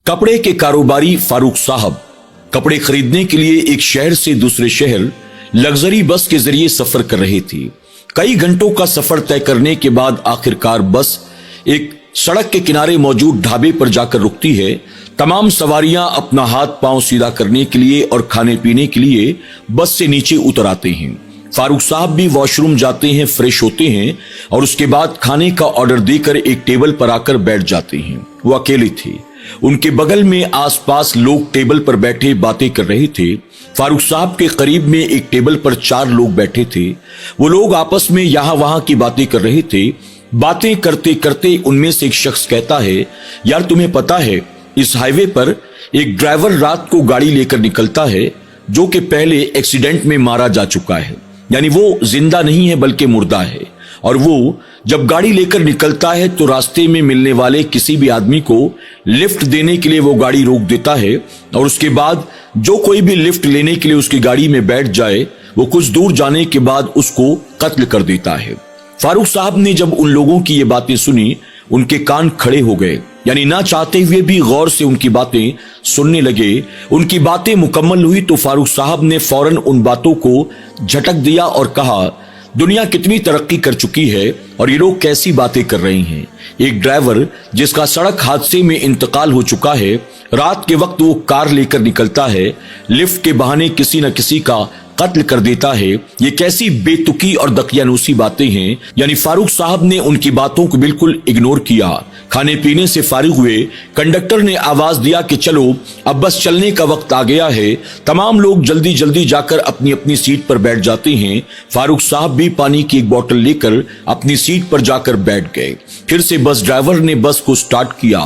कपड़े के कारोबारी फारूक साहब कपड़े खरीदने के लिए एक शहर से दूसरे शहर लग्जरी बस के जरिए सफर कर रहे थे। कई घंटों का सफर तय करने के बाद आखिरकार बस एक सड़क के किनारे मौजूद ढाबे पर जाकर रुकती है। तमाम सवारियां अपना हाथ पांव सीधा करने के लिए और खाने पीने के लिए बस से नीचे उतर आते हैं। फारूक साहब भी वॉशरूम जाते हैं, फ्रेश होते हैं और उसके बाद खाने का ऑर्डर देकर एक टेबल पर आकर बैठ जाते हैं। वो अकेले थे। उनके बगल में आसपास लोग टेबल पर बैठे बातें कर रहे थे। फारूक साहब के करीब में एक टेबल पर 4 लोग बैठे थे। वो लोग आपस में यहां वहां की बातें कर रहे थे। बातें करते करते उनमें से एक शख्स कहता है, यार तुम्हें पता है इस हाईवे पर एक ड्राइवर रात को गाड़ी लेकर निकलता है जो कि पहले एक्सीडेंट में मारा जा चुका है, यानी वो जिंदा नहीं है बल्कि मुर्दा है। और वो जब गाड़ी लेकर निकलता है तो रास्ते में मिलने वाले किसी भी आदमी को लिफ्ट देने के लिए वो गाड़ी रोक देता है और उसके बाद जो कोई भी लिफ्ट लेने के लिए उसकी गाड़ी में बैठ जाए वो कुछ दूर जाने के बाद उसको कत्ल कर देता है। फारूक साहब ने जब उन लोगों की ये बातें सुनी उनके कान खड़े हो गए, यानी ना चाहते हुए भी गौर से उनकी बातें सुनने लगे। उनकी बातें मुकम्मल हुई तो फारूक साहब ने फौरन उन बातों को झटक दिया और कहा, दुनिया कितनी तरक्की कर चुकी है और ये लोग कैसी बातें कर रहे हैं। एक ड्राइवर जिसका सड़क हादसे में इंतकाल हो चुका है, रात के वक्त वो कार लेकर निकलता है, लिफ्ट के बहाने किसी न किसी का कत्ल कर देता है। ये कैसी बेतुकी और दकियानूसी बातें हैं। यानी फारूक साहब ने उनकी बातों को बिल्कुल इग्नोर किया। खाने पीने से फारिग हुए कंडक्टर ने आवाज दिया कि चलो अब बस चलने का वक्त आ गया है। तमाम लोग जल्दी जल्दी जाकर अपनी अपनी सीट पर बैठ जाते हैं। फारूक साहब भी पानी की एक बोतल लेकर अपनी सीट पर जाकर बैठ गए। फिर से बस ड्राइवर ने बस को स्टार्ट किया।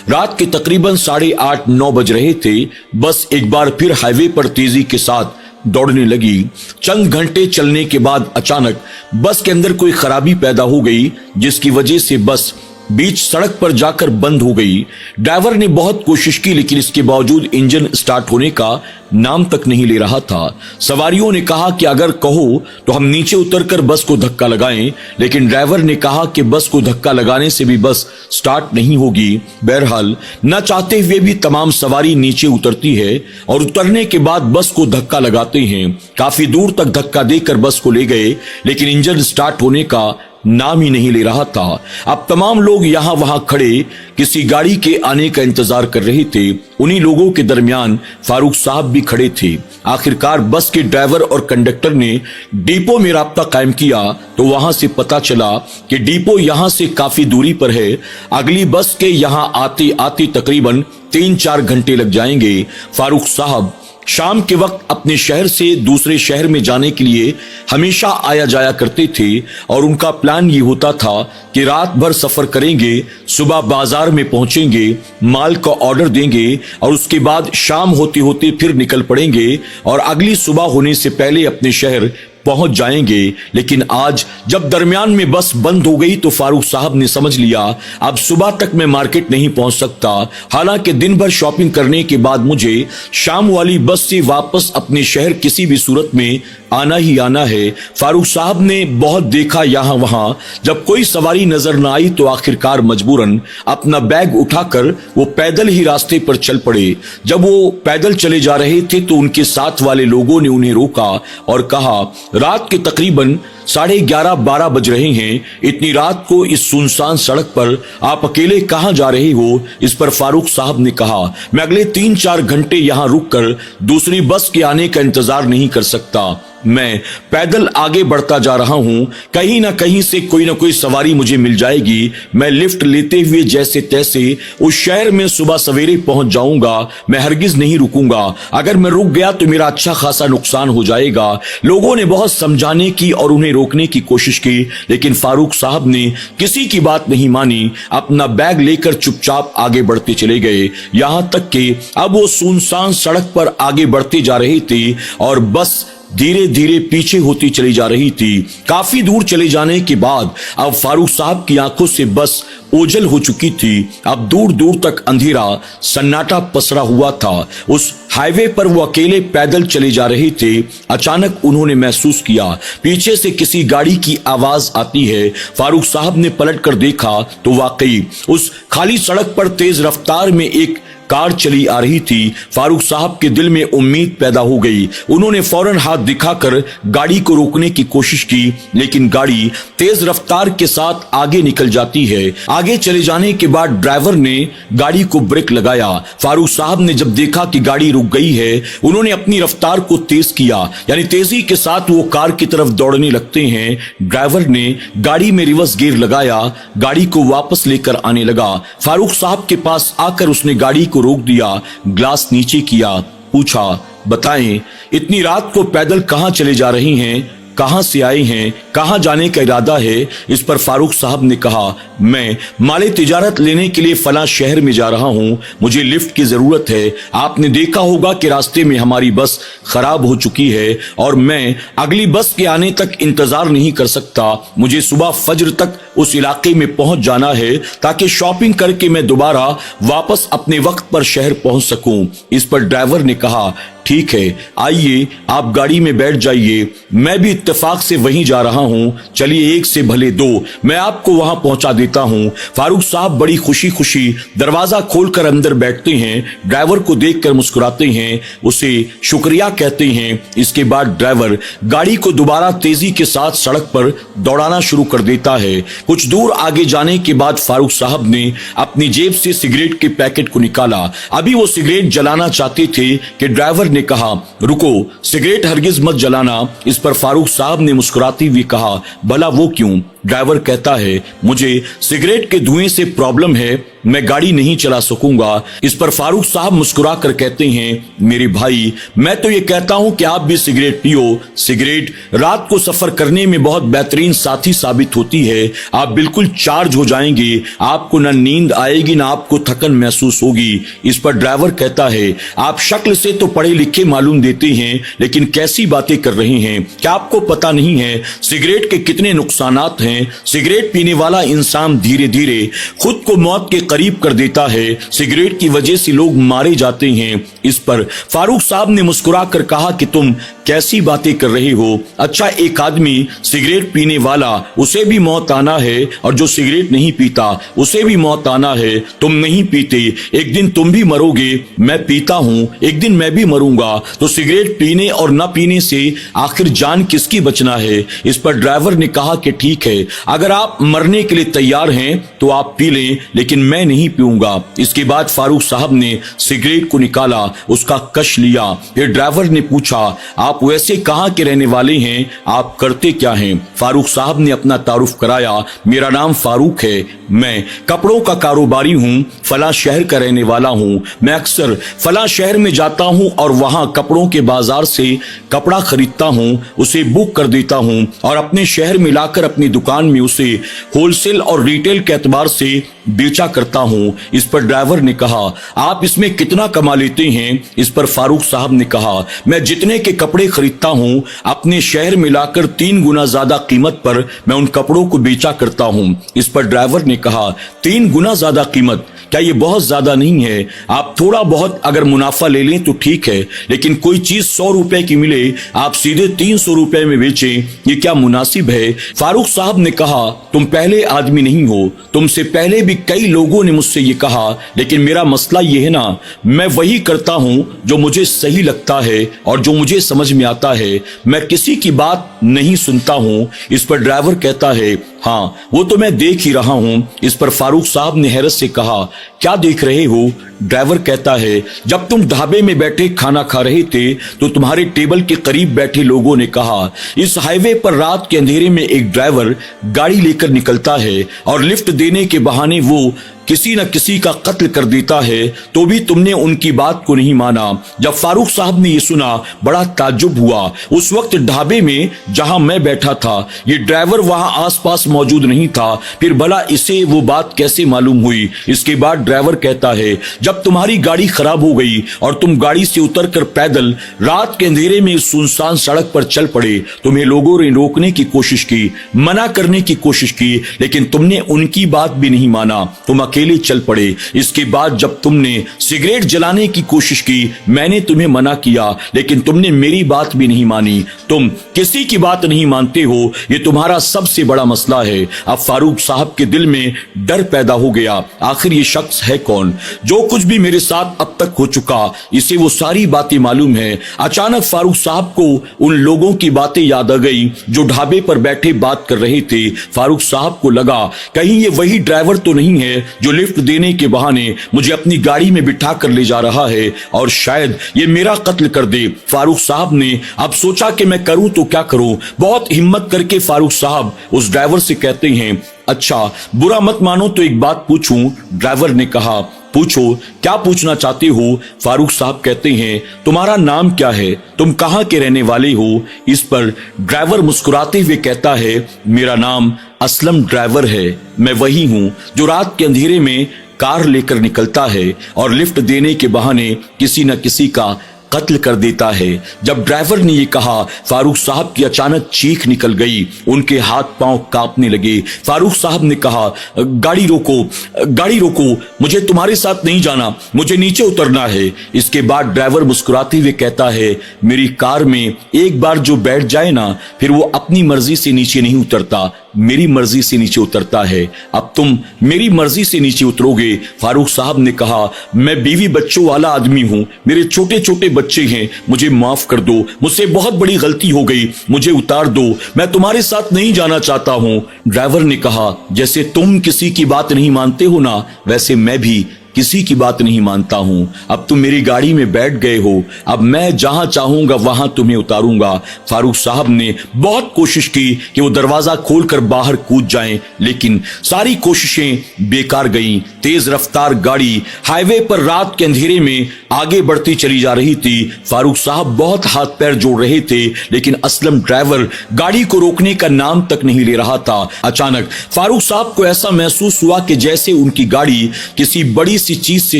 रात के तकरीबन 8:30-9 बज रहे थे। बस एक बार फिर हाईवे पर तेजी के साथ दौड़ने लगी। चंद घंटे चलने के बाद अचानक बस के अंदर कोई खराबी पैदा हो गई जिसकी वजह से बस बीच सड़क पर जाकर बंद हो गई। ड्राइवर ने बहुत कोशिश की लेकिन इसके बावजूद इंजन स्टार्ट होने का नाम तक नहीं ले रहा था। सवारियों ने कहा कि अगर कहो तो हम नीचे उतरकर बस को धक्का लगाएं, लेकिन ड्राइवर ने कहा कि बस को धक्का लगाने से भी बस स्टार्ट नहीं होगी। बहरहाल न चाहते हुए भी तमाम सवारी नीचे उतरती है और उतरने के बाद बस को धक्का लगाते हैं। काफी दूर तक धक्का देकर बस को ले गए लेकिन इंजन स्टार्ट होने का नाम ही नहीं ले रहा था। अब तमाम लोग यहां वहां खड़े किसी गाड़ी के आने का इंतजार कर रहे थे। उन्हीं लोगों के दरमियान फारूक साहब भी खड़े थे। आखिरकार बस के ड्राइवर और कंडक्टर ने डिपो में राब्ता कायम किया तो वहां से पता चला कि डिपो यहां से काफी दूरी पर है। अगली बस के यहां आते आते तकरीबन 3-4 घंटे लग जाएंगे। फारूक साहब शाम के वक्त अपने शहर से दूसरे शहर में जाने के लिए हमेशा आया जाया करते थे और उनका प्लान ये होता था कि रात भर सफर करेंगे, सुबह बाजार में पहुंचेंगे, माल का ऑर्डर देंगे और उसके बाद शाम होते होते फिर निकल पड़ेंगे और अगली सुबह होने से पहले अपने शहर पहुंच जाएंगे। लेकिन आज जब दरमियान में बस बंद हो गई तो फारूक साहब ने समझ लिया अब सुबह तक मैं मार्केट नहीं पहुंच सकता। हालांकि दिन भर शॉपिंग करने के बाद मुझे शाम वाली बस से वापस अपने शहर किसी भी सूरत में आना ही आना है। फारूक साहब ने बहुत देखा यहां वहां, जब कोई सवारी नजर न आई तो आखिरकार मजबूरन अपना बैग उठाकर वो पैदल ही रास्ते पर चल पड़े। जब वो पैदल चले जा रहे थे तो उनके साथ वाले लोगों ने उन्हें रोका और कहा, रात के तकरीबन 11:30-12 बज रहे हैं, इतनी रात को इस सुनसान सड़क पर आप अकेले कहां जा रहे हो। इस पर फारूक साहब ने कहा, मैं अगले 3-4 घंटे यहां रुककर दूसरी बस के आने का इंतजार नहीं कर सकता। मैं पैदल आगे बढ़ता जा रहा हूं, कहीं ना कहीं से कोई ना कोई सवारी मुझे मिल जाएगी। मैं लिफ्ट लेते हुए जैसे तैसे उस शहर में सुबह सवेरे पहुंच जाऊंगा। मैं हरगिज नहीं रुकूंगा। अगर मैं रुक गया तो मेरा अच्छा खासा नुकसान हो जाएगा। लोगों ने बहुत समझाने की और उन्हें रोकने की कोशिश की लेकिन फारूक साहब ने किसी की बात नहीं मानी। अपना बैग लेकर चुपचाप आगे बढ़ते चले गए। यहां तक कि अब वो सुनसान सड़क पर आगे बढ़ते जा रहे थे और बस धीरे धीरे पीछे होती चली जा रही थी। काफी दूर चले जाने के बाद अब फारूक साहब की आंखों से बस ओझल हो चुकी थी। अब दूर दूर तक अंधेरा सन्नाटा पसरा हुआ था। उस हाईवे पर वो अकेले पैदल चले जा रहे थे। अचानक उन्होंने महसूस किया पीछे से किसी गाड़ी की आवाज आती है। फारूक साहब ने पलट कर देखा तो वाकई उस खाली सड़क पर तेज रफ्तार में एक कार चली आ रही थी। फारूक साहब के दिल में उम्मीद पैदा हो गई। उन्होंने फौरन हाथ दिखाकर गाड़ी को रोकने की कोशिश की, लेकिन गाड़ी तेज रफ्तार के साथ आगे निकल जाती है। आगे चले जाने के बाद ड्राइवर ने गाड़ी को ब्रेक लगाया। फारूक साहब ने जब देखा कि गाड़ी रुक गई है, उन्होंने अपनी रफ्तार को तेज किया, यानी तेजी के साथ वो कार की तरफ दौड़ने लगते हैं। ड्राइवर ने गाड़ी में रिवर्स गियर लगाया, गाड़ी को वापस लेकर आने लगा। फारूक साहब के पास आकर उसने गाड़ी को रोक दिया, ग्लास नीचे किया, पूछा, बताएं इतनी रात को पैदल कहां चले जा रही हैं, कहां से आए हैं, कहां जाने का इरादा है। इस पर फारूक साहब ने कहा, मैं माले तिजारत लेने के लिए फला शहर में जा रहा हूं, मुझे लिफ्ट की जरूरत है। आपने देखा होगा कि रास्ते में हमारी बस खराब हो चुकी है और मैं अगली बस के आने तक इंतजार नहीं कर सकता। मुझे सुबह फज्र तक उस इलाके में पहुंच जाना है ताकि शॉपिंग करके मैं दोबारा वापस अपने वक्त पर शहर पहुंच सकूं। इस पर ड्राइवर ने कहा, ठीक है, आइए आप गाड़ी में बैठ जाइए, मैं भी इत्तेफाक से वहीं जा रहा हूं, चलिए एक से भले दो, मैं आपको वहां पहुंचा देता हूं। फारूक साहब बड़ी खुशी खुशी दरवाजा खोलकर अंदर बैठते हैं, ड्राइवर को देखकर मुस्कुराते हैं, उसे शुक्रिया कहते हैं। इसके बाद ड्राइवर गाड़ी को दोबारा तेजी के साथ सड़क पर दौड़ाना शुरू कर देता है। कुछ दूर आगे जाने के बाद फारूक साहब ने अपनी जेब से सिगरेट के पैकेट को निकाला। अभी वो सिगरेट जलाना चाहते थे कि ड्राइवर ने कहा, रुको, सिगरेट हरगिज मत जलाना। इस पर फारूक साहब ने मुस्कुराते हुए कहा, भला वो क्यों? ड्राइवर कहता है, मुझे सिगरेट के धुएं से प्रॉब्लम है, मैं गाड़ी नहीं चला सकूंगा। इस पर फारूक साहब मुस्कुरा कर कहते हैं, मेरे भाई, मैं तो ये कहता हूं कि आप भी सिगरेट पियो। सिगरेट रात को सफर करने में बहुत बेहतरीन साथी साबित होती है। आप बिल्कुल चार्ज हो जाएंगे, आपको न नींद आएगी न आपको थकन महसूस होगी। इस पर ड्राइवर कहता है, आप शक्ल से तो पढ़े लिखे मालूम देते हैं, लेकिन कैसी बातें कर रहे हैं? क्या आपको पता नहीं है सिगरेट के कितने नुकसानात हैं? सिगरेट पीने वाला इंसान धीरे धीरे खुद को मौत के करीब कर देता है। सिगरेट की वजह से लोग मारे जाते हैं। इस पर फारूक साहब ने मुस्कुरा कर कहा कि तुम कैसी बातें कर रहे हो? अच्छा, एक आदमी सिगरेट पीने वाला, उसे भी मौत आना है, और जो सिगरेट नहीं पीता उसे भी मौत आना है। तुम नहीं पीते, एक दिन तुम भी मरोगे। मैं पीता हूं, एक दिन मैं भी मरूंगा। तो सिगरेट पीने और न पीने से आखिर जान किसकी बचना है? इस पर ड्राइवर ने कहा कि ठीक है, अगर आप मरने के लिए तैयार हैं तो आप पी लें, लेकिन मैं नहीं पीऊंगा। इसके बाद फारूक साहब ने सिगरेट को निकाला, उसका कश लिया। फिर ड्राइवर ने पूछा, आप वैसे कहां के रहने वाले हैं, आप करते क्या हैं? फारूक साहब ने अपना तारुफ कराया, मेरा नाम फारूक है, मैं कपड़ों का कारोबारी हूं, फला शहर का रहने वाला हूं। मैं अक्सर फला शहर में जाता हूं और वहां कपड़ों के बाजार से कपड़ा खरीदता हूं, उसे बुक कर देता हूं और अपने शहर में लाकर अपनी दुकान में उसे होलसेल और रिटेल के एतबार से बेचा करता हूं। इस पर ड्राइवर ने कहा, आप इसमें कितना कमा लेते हैं? इस पर फारूक साहब ने कहा, मैं जितने के कपड़े खरीदता हूं, अपने शहर में लाकर 3 गुना ज्यादा कीमत पर मैं उन कपड़ों को बेचा करता हूं। इस पर ड्राइवर ने कहा, 3 गुना ज्यादा कीमत, क्या ये बहुत ज्यादा नहीं है? आप थोड़ा बहुत अगर मुनाफा ले लें तो ठीक है, लेकिन कोई चीज 100 रुपए की मिले, आप सीधे 300 रुपए में बेचें, ये क्या मुनासिब है? फारूक साहब ने कहा, तुम पहले आदमी नहीं हो, तुमसे पहले भी कई लोगों ने मुझसे ये कहा, लेकिन मेरा मसला ये है ना, मैं वही करता हूं जो मुझे सही लगता है और जो मुझे समझ में आता है, मैं किसी की बात नहीं सुनता हूं। इस पर ड्राइवर कहता है, हाँ वो तो मैं देख ही रहा हूं। इस पर फारूक साहब ने हैरत से कहा, क्या देख रहे हो? ड्राइवर कहता है, जब तुम ढाबे में बैठे खाना खा रहे थे तो तुम्हारे टेबल के करीब बैठे लोगों ने कहा, इस हाईवे पर रात के अंधेरे में एक ड्राइवर गाड़ी लेकर निकलता है और लिफ्ट देने के बहाने वो किसी न किसी का कत्ल कर देता है, तो भी तुमने उनकी बात को नहीं माना। जब फारूक साहब ने ये सुना, बड़ा ताज्जुब हुआ। उस वक्त ढाबे में जहां मैं बैठा था, ये ड्राइवर वहां आसपास मौजूद नहीं था, फिर भला इसे वो बात कैसे मालूम हुई? इसके बाद ड्राइवर कहता है, जब तुम्हारी गाड़ी खराब हो गई और तुम गाड़ी से उतरकर पैदल रात के अंधेरे में सुनसान सड़क पर चल पड़े, तुम्हें लोगों ने रोकने की कोशिश की, मना करने की कोशिश की, लेकिन तुमने उनकी बात भी नहीं माना। तुम अकेले चल पड़े। इसके बाद जब तुमने सिगरेट जलाने की कोशिश की, मैंने तुम्हें मना किया, लेकिन तुमने मेरी बात भी नहीं मानी। तुम किसी की बात नहीं मानते हो, ये तुम्हारा सबसे बड़ा मसला है। अब फारूक साहब के दिल में डर पैदा हो गया, आखिर ये शख्स है कौन? जो कुछ भी मेरे साथ अब तक हो चुका, इसे वो सारी बातें मालूम है। अचानक फारूक साहब को उन लोगों की बातें याद आ गई जो ढाबे पर बैठे बात कर रहे थे। फारूक साहब को लगा कहीं ये वही ड्राइवर तो नहीं है जो लिफ्ट देने के बहाने मुझे अपनी गाड़ी में बिठा कर ले जा रहा है और शायद ये मेरा कत्ल कर दे। फारूक साहब ने अब सोचा कि मैं करूं तो क्या करूं। बहुत हिम्मत करके फारूक साहब उस ड्राइवर से कहते हैं, अच्छा बुरा मत मानो तो एक बात पूछूं? ड्राइवर ने कहा, पूछो, क्या पूछना चाहते हो? फारूक साहब कहते हैं, तुम्हारा नाम क्या है? तुम कहाँ के रहने वाले हो? इस पर ड्राइवर मुस्कुराते हुए कहता है, मेरा नाम असलम ड्राइवर है। मैं वही हूँ जो रात के अंधेरे में कार लेकर निकलता है और लिफ्ट देने के बहाने किसी न किसी का कत्ल कर देता है। जब ड्राइवर ने ये कहा, फारूक साहब की अचानक चीख निकल गई, उनके हाथ पांव कांपने लगे। फारूक साहब ने कहा, गाड़ी रोको, गाड़ी रोको, मुझे तुम्हारे साथ नहीं जाना, मुझे नीचे उतरना है। इसके बाद ड्राइवर मुस्कुराते हुए कहता है, मेरी कार में एक बार जो बैठ जाए ना, फिर वो अपनी मर्जी से नीचे नहीं उतरता, मेरी मर्जी से नीचे उतरता है। अब तुम मेरी मर्जी से नीचे उतरोगे। फारूक साहब ने कहा, मैं बीवी बच्चों वाला आदमी हूँ, मेरे छोटे छोटे बच्चे हैं, मुझे माफ कर दो, मुझसे बहुत बड़ी गलती हो गई, मुझे उतार दो, मैं तुम्हारे साथ नहीं जाना चाहता हूँ। ड्राइवर ने कहा, जैसे तुम किसी की बात नहीं मानते हो ना, वैसे मैं भी किसी की बात नहीं मानता हूं। अब तुम मेरी गाड़ी में बैठ गए हो, अब मैं जहां चाहूंगा वहां तुम्हें उतारूंगा। फारूक साहब ने बहुत कोशिश की कि वो दरवाजा खोलकर बाहर कूद जाएं, लेकिन सारी कोशिशें बेकार गईं। तेज रफ्तार गाड़ी हाईवे पर रात के अंधेरे में आगे बढ़ती चली जा रही थी। फारूक साहब बहुत हाथ पैर जोड़ रहे थे, लेकिन असलम ड्राइवर गाड़ी को रोकने का नाम तक नहीं ले रहा था। अचानक फारूक साहब को ऐसा महसूस हुआ कि जैसे उनकी गाड़ी किसी बड़ी सी चीज से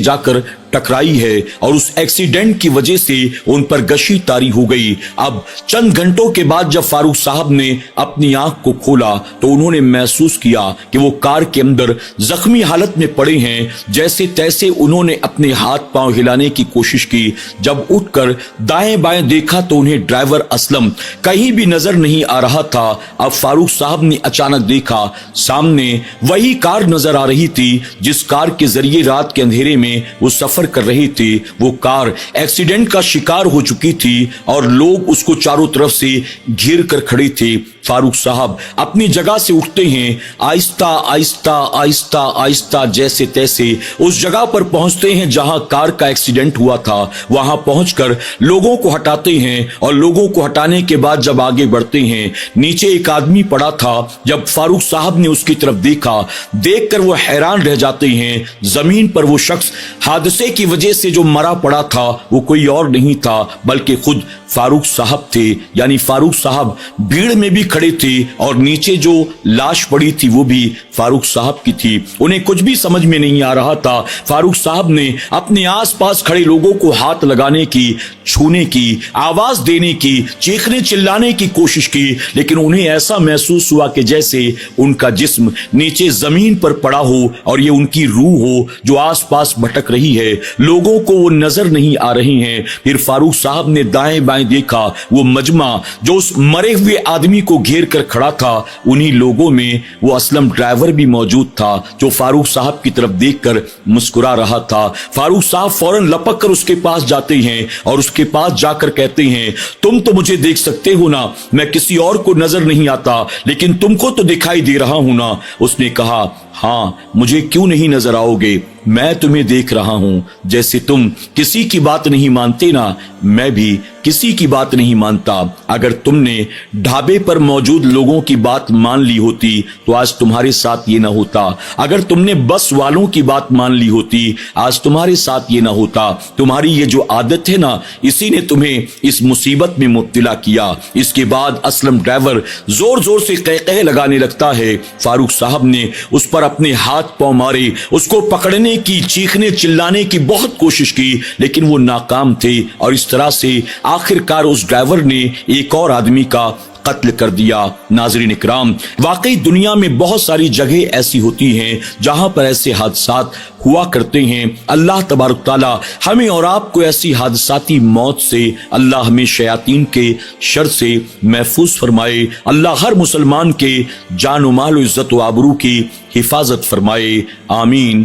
जाकर टकराई है और उस एक्सीडेंट की वजह से उन पर गशी तारी हो गई। अब चंद घंटों के बाद जब फारूक साहब ने अपनी आंख को खोला तो उन्होंने महसूस किया कि वो कार के अंदर जख्मी हालत में पड़े हैं। जैसे तैसे उन्होंने अपने हाथ पांव हिलाने की कोशिश की। जब उठकर दाएं बाएं देखा तो उन्हें ड्राइवर असलम कहीं भी नजर नहीं आ रहा था। अब फारूक साहब ने अचानक देखा, सामने वही कार नजर आ रही थी जिस कार के जरिए रात के अंधेरे में वो सफर कर रहे थे। वो कार एक्सीडेंट का शिकार हो चुकी थी और लोग उसको चारों तरफ से घेर कर खड़े थे। फारूक साहब अपनी जगह से उठते हैं, आहिस्ता आहिस्ता आहिस्ता आहिस्ता जैसे तैसे उस जगह पर पहुंचते हैं जहां कार का एक्सीडेंट हुआ था। वहां पहुंचकर लोगों को हटाते हैं और लोगों को हटाने के बाद जब आगे बढ़ते हैं, नीचे एक आदमी पड़ा था। जब फारूक साहब ने उसकी तरफ देखा, देखकर वो हैरान रह जाते हैं। जमीन पर वो शख्स हादसे की वजह से जो मरा पड़ा था वो कोई और नहीं था बल्कि खुद फारूक साहब थे। यानी फारूक साहब भीड़ में भी खड़े थे और नीचे जो लाश पड़ी थी वो भी फारूक साहब की थी। उन्हें कुछ भी समझ में नहीं आ रहा था। फारूक साहब ने अपने आसपास खड़े लोगों को हाथ लगाने की, छूने की, आवाज देने की, चीखने चिल्लाने की कोशिश की, लेकिन उन्हें ऐसा महसूस हुआ कि जैसे उनका जिस्म नीचे जमीन पर पड़ा हो और ये उनकी रूह हो जो आसपास भटक रही है। लोगों को वो नजर नहीं आ रहे हैं। फिर फारूक साहब ने दाएं बाएं देखा, वो मजमा जो उस मरे हुए आदमी को घेर कर खड़ा था, उन्हीं लोगों में वो असलम ड्राइवर भी मौजूद था जो फारूक साहब की तरफ देखकर मुस्कुरा रहा था। फारूक साहब फौरन लपक कर उसके पास जाते हैं और उसके पास जाकर कहते हैं, तुम तो मुझे देख सकते हो ना, मैं किसी और को नजर नहीं आता, लेकिन तुमको तो दिखाई दे रहा हूं ना। उसने कहा, हाँ, मुझे क्यों नहीं नजर आओगे, मैं तुम्हें देख रहा हूं। जैसे तुम किसी की बात नहीं मानते ना, मैं भी किसी की बात नहीं मानता। अगर तुमने ढाबे पर मौजूद लोगों की बात मान ली होती तो आज तुम्हारे साथ ये ना होता। अगर तुमने बस वालों की बात मान ली होती आज तुम्हारे साथ ये ना होता। तुम्हारी ये जो आदत है ना, इसी ने तुम्हें इस मुसीबत में मुब्तला किया। इसके बाद असलम ड्राइवर जोर जोर से कहकहे लगाने लगता है। फारूक साहब ने उस पर अपने हाथ पांव मारे, उसको पकड़ने की, चीखने चिल्लाने की बहुत कोशिश की, लेकिन वो नाकाम थे और इस तरह से आखिरकार उस ड्राइवर ने एक और आदमी का قتل کر دیا۔ ناظرین اکرام، واقعی دنیا میں بہت ساری جگہیں ایسی ہوتی ہیں جہاں پر ایسے حادثات ہوا کرتے ہیں۔ اللہ تبارک تعالی ہمیں اور آپ کو ایسی حادثاتی موت سے، اللہ ہمیں شیاطین کے شر سے محفوظ فرمائے۔ اللہ ہر مسلمان کے جان و مال و عزت و آبرو کی حفاظت فرمائے، آمین۔